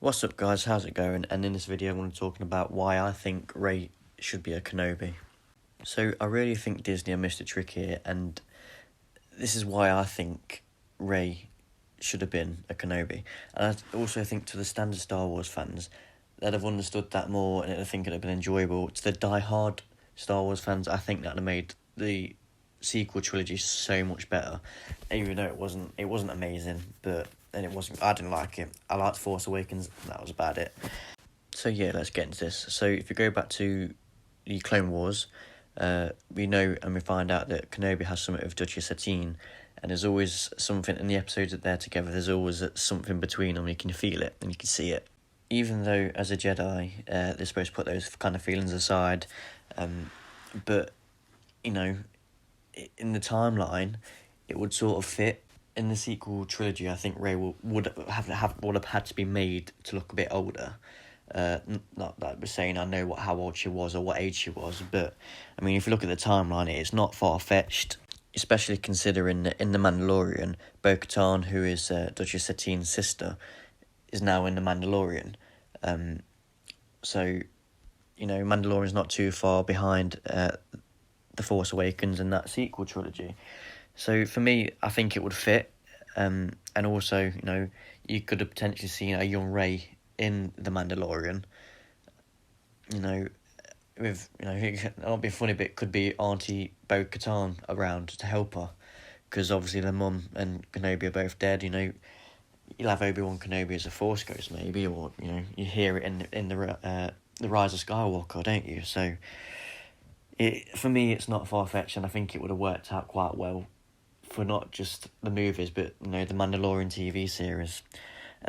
What's up guys, how's it going? And in this video I'm going to be talking about why I think Rey should be a Kenobi. So I really think Disney have missed a trick here, and this is why I think Rey should have been a Kenobi. And I also think to the standard Star Wars fans, they'd have understood that more and I think it'd have been enjoyable. To the die-hard Star Wars fans, I think that'd have made the sequel trilogy so much better. Even though it wasn't amazing, but and it wasn't. I didn't like it. I liked Force Awakens. That was about it. So yeah, let's get into this. So if you go back to the Clone Wars, we know and we find out that Kenobi has something with Duchess Satine, and there's always something in the episodes that they're together. There's always something between them. You can feel it and you can see it. Even though as a Jedi, they're supposed to put those kind of feelings aside, but you know, in the timeline, it would sort of fit. In the sequel trilogy, I think Rey would have had to be made to look a bit older. Not that we're saying I know how old she was or what age she was, but I mean, if you look at the timeline, it's not far-fetched, especially considering that in The Mandalorian, Bo-Katan, who is Duchess Satine's sister, is now in The Mandalorian. So, you know, Mandalorian's not too far behind The Force Awakens and that sequel trilogy. So for me, I think it would fit, and also, you know, you could have potentially seen a young Rey in The Mandalorian. You know, with it'll be funny, but it could be Auntie Bo-Katan around to help her, because obviously their mum and Kenobi are both dead. You know, you'll have Obi-Wan Kenobi as a Force ghost maybe, or you know, you hear it in the Rise of Skywalker, don't you? So for me, it's not far-fetched, and I think it would have worked out quite well for not just the movies, but you know, the Mandalorian TV series.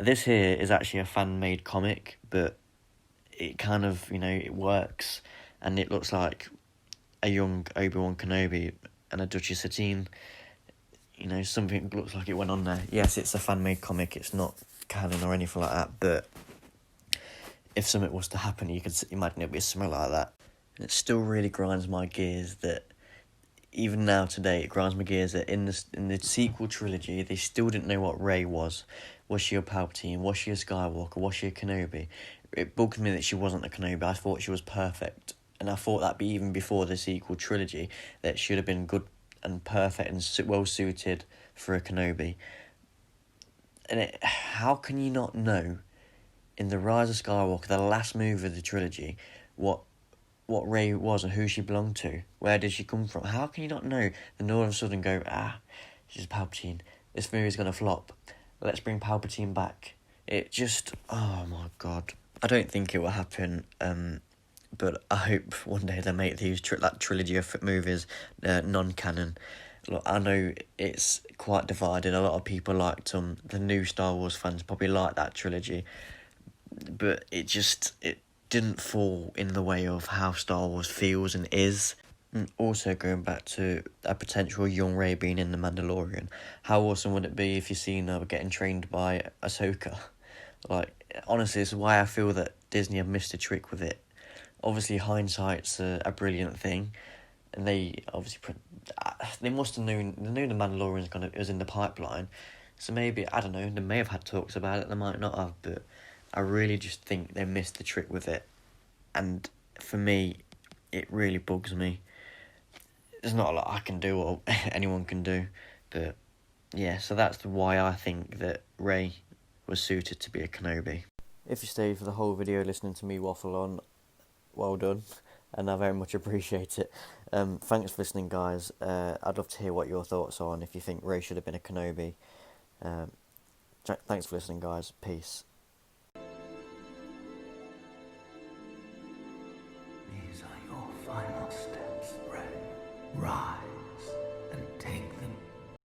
This here is actually a fan-made comic, but it kind of, you know, it works, and it looks like a young Obi-Wan Kenobi and a Duchess Satine. You know, something looks like it went on there. Yes, it's a fan-made comic, it's not canon or anything like that, but if something was to happen, you could imagine it'd be something like that. And it still really grinds my gears that even now today, it grinds my gears that in the sequel trilogy, they still didn't know what Rey was. Was she a Palpatine? Was she a Skywalker? Was she a Kenobi? It bugged me that she wasn't a Kenobi. I thought she was perfect. And I thought that'd be even before the sequel trilogy, that should have been good and perfect and well-suited for a Kenobi. And how can you not know, in The Rise of Skywalker, the last movie of the trilogy, what Rey was and who she belonged to? Where did she come from? How can you not know? Then all of a sudden go, she's Palpatine. This movie's going to flop. Let's bring Palpatine back. It just, oh my God. I don't think it will happen, but I hope one day they make that trilogy of movies non-canon. Look, I know it's quite divided. A lot of people liked them. The new Star Wars fans probably like that trilogy, but it didn't fall in the way of how Star Wars feels and is. And also, going back to a potential young Rey being in The Mandalorian, how awesome would it be if you seen her getting trained by Ahsoka? Like, honestly, this is why I feel that Disney have missed a trick with it. Obviously, hindsight's a brilliant thing, and they obviously they must have known. They knew The Mandalorian was in the pipeline, so maybe, I don't know, they may have had talks about it. They might not have, but I really just think they missed the trick with it, and for me, it really bugs me. There's not a lot I can do or anyone can do, but yeah, so that's why I think that Rey was suited to be a Kenobi. If you stayed for the whole video listening to me waffle on, well done, and I very much appreciate it. Thanks for listening, guys. I'd love to hear what your thoughts are and if you think Rey should have been a Kenobi. Thanks for listening, guys. Peace. These are your final steps, Rey. Rise.